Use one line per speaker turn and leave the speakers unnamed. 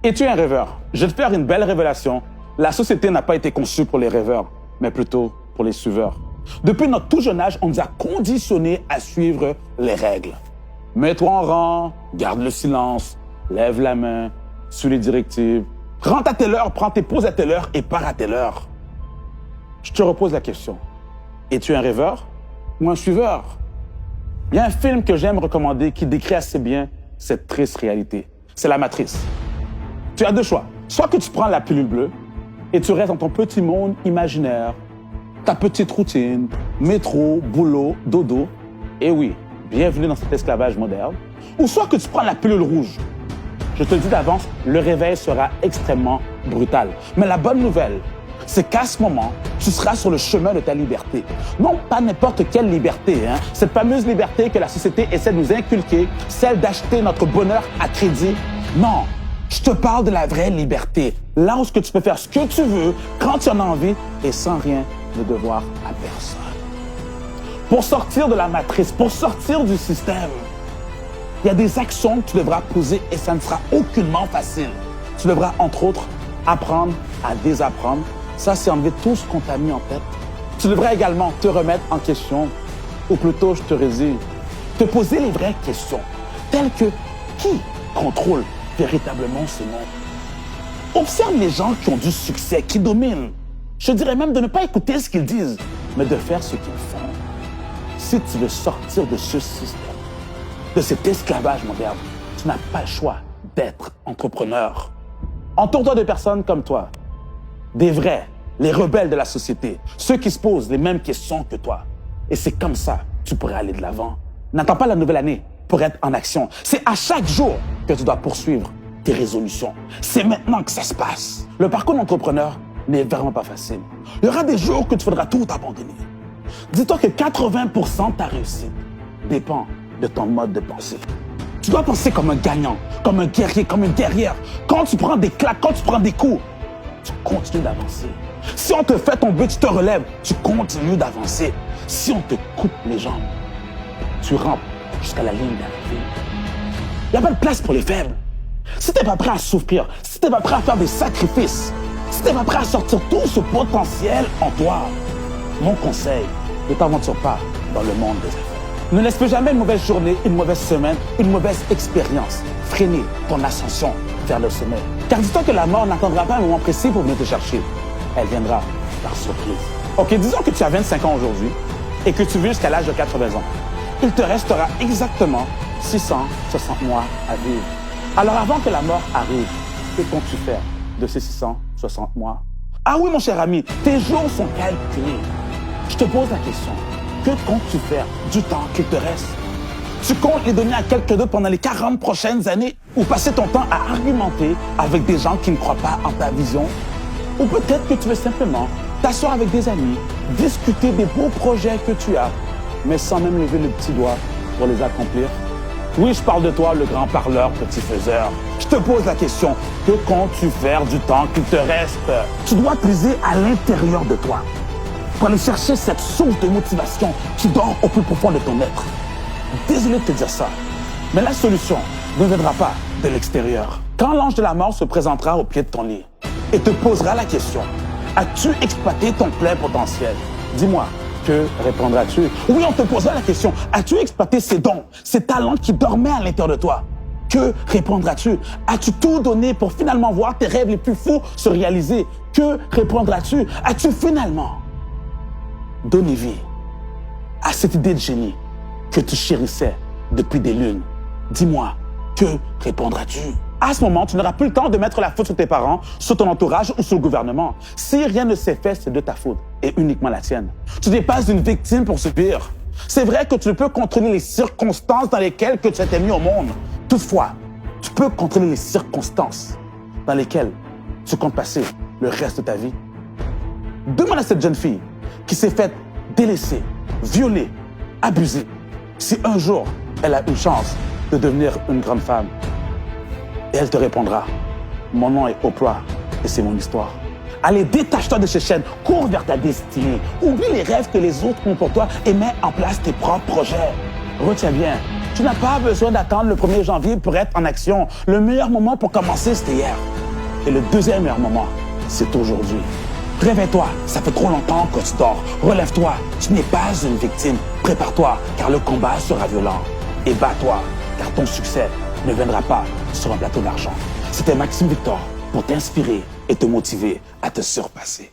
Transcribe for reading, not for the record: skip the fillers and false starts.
Es-tu un rêveur? Je vais te faire une belle révélation. La société n'a pas été conçue pour les rêveurs, mais plutôt pour les suiveurs. Depuis notre tout jeune âge, on nous a conditionnés à suivre les règles. Mets-toi en rang, garde le silence, lève la main, suis les directives, rentre à telle heure, prends tes pauses à telle heure et pars à telle heure. Je te repose la question. Es-tu un rêveur ou un suiveur? Il y a un film que j'aime recommander qui décrit assez bien cette triste réalité. C'est La Matrice. Tu as deux choix. Soit que tu prends la pilule bleue et tu restes dans ton petit monde imaginaire, ta petite routine, métro, boulot, dodo. Et oui, bienvenue dans cet esclavage moderne. Ou soit que tu prends la pilule rouge. Je te le dis d'avance, le réveil sera extrêmement brutal. Mais la bonne nouvelle, c'est qu'à ce moment, tu seras sur le chemin de ta liberté. Non, pas n'importe quelle liberté, hein. Cette fameuse liberté que la société essaie de nous inculquer, celle d'acheter notre bonheur à crédit. Non, je te parle de la vraie liberté. Là où tu peux faire ce que tu veux, quand tu en as envie, et sans rien de devoir à personne. Pour sortir de la matrice, pour sortir du système, il y a des actions que tu devras poser et ça ne sera aucunement facile. Tu devras, entre autres, apprendre à désapprendre. Ça, c'est enlever tout ce qu'on t'a mis en tête. Tu devrais également te remettre en question, ou plutôt, je te résume, te poser les vraies questions, telles que qui contrôle véritablement ce monde? Observe les gens qui ont du succès, qui dominent. Je dirais même de ne pas écouter ce qu'ils disent, mais de faire ce qu'ils font. Si tu veux sortir de ce système, de cet esclavage moderne, tu n'as pas le choix d'être entrepreneur. Entoure-toi de personnes comme toi, des vrais, les rebelles de la société, ceux qui se posent les mêmes questions que toi. Et c'est comme ça que tu pourrais aller de l'avant. N'attends pas la nouvelle année pour être en action. C'est à chaque jour que tu dois poursuivre tes résolutions. C'est maintenant que ça se passe. Le parcours d'entrepreneur n'est vraiment pas facile. Il y aura des jours que tu faudras tout abandonner. Dis-toi que 80% de ta réussite dépend de ton mode de pensée. Tu dois penser comme un gagnant, comme un guerrier, comme une guerrière. Quand tu prends des claques, quand tu prends des coups, tu continues d'avancer. Si on te fait tomber, tu te relèves, tu continues d'avancer. Si on te coupe les jambes, tu rampes jusqu'à la ligne d'arrivée. Il n'y a pas de place pour les faibles. Si tu n'es pas prêt à souffrir, si tu n'es pas prêt à faire des sacrifices, si tu n'es pas prêt à sortir tout ce potentiel en toi, mon conseil, ne t'aventure pas dans le monde des affaires. Ne laisse plus jamais une mauvaise journée, une mauvaise semaine, une mauvaise expérience freiner ton ascension vers le sommet. Car dis-toi que la mort n'attendra pas un moment précis pour venir te chercher. Elle viendra par surprise. Ok, disons que tu as 25 ans aujourd'hui et que tu vis jusqu'à l'âge de 80 ans. Il te restera exactement 660 mois à vivre. Alors avant que la mort arrive, que comptes-tu faire de ces 660 mois? Ah oui, mon cher ami, tes jours sont calculés. Je te pose la question. Que comptes-tu faire du temps qu'il te reste? Tu comptes les donner à quelqu'un d'autre pendant les 40 prochaines années ou passer ton temps à argumenter avec des gens qui ne croient pas en ta vision? Ou peut-être que tu veux simplement t'asseoir avec des amis, discuter des beaux projets que tu as, mais sans même lever le petit doigt pour les accomplir? Oui, je parle de toi, le grand parleur, petit faiseur. Je te pose la question, que comptes-tu faire du temps qu'il te reste? Tu dois puiser à l'intérieur de toi pour aller chercher cette source de motivation qui dort au plus profond de ton être. Désolé de te dire ça, mais la solution ne viendra pas de l'extérieur. Quand l'ange de la mort se présentera au pied de ton lit et te posera la question, as-tu exploité ton plein potentiel? Dis-moi, que répondras-tu? Oui, on te posera la question, as-tu exploité ces dons, ces talents qui dormaient à l'intérieur de toi? Que répondras-tu? As-tu tout donné pour finalement voir tes rêves les plus fous se réaliser? Que répondras-tu? As-tu finalement donné vie à cette idée de génie que tu chérissais depuis des lunes? Dis-moi, que répondras-tu? À ce moment, tu n'auras plus le temps de mettre la faute sur tes parents, sur ton entourage ou sur le gouvernement. Si rien ne s'est fait, c'est de ta faute et uniquement la tienne. Tu n'es pas une victime pour subir. C'est vrai que tu ne peux contrôler les circonstances dans lesquelles que tu as été mis au monde. Toutefois, tu peux contrôler les circonstances dans lesquelles tu comptes passer le reste de ta vie. Demande à cette jeune fille qui s'est faite délaisser, violer, abuser, si un jour elle a une chance de devenir une grande femme. Et elle te répondra, mon nom est Oprah et c'est mon histoire. Allez, détache-toi de ces chaînes, cours vers ta destinée. Oublie les rêves que les autres ont pour toi et mets en place tes propres projets. Retiens bien, Tu n'as pas besoin d'attendre le 1er janvier pour être en action. Le meilleur moment pour commencer, c'était hier. Et le deuxième meilleur moment, c'est aujourd'hui. Réveille-toi, ça fait trop longtemps que tu dors. Relève-toi, tu n'es pas une victime. Prépare-toi, car le combat sera violent. Et bats-toi, car ton succès ne viendra pas sur un plateau d'argent. C'était Maxime Victor pour t'inspirer et te motiver à te surpasser.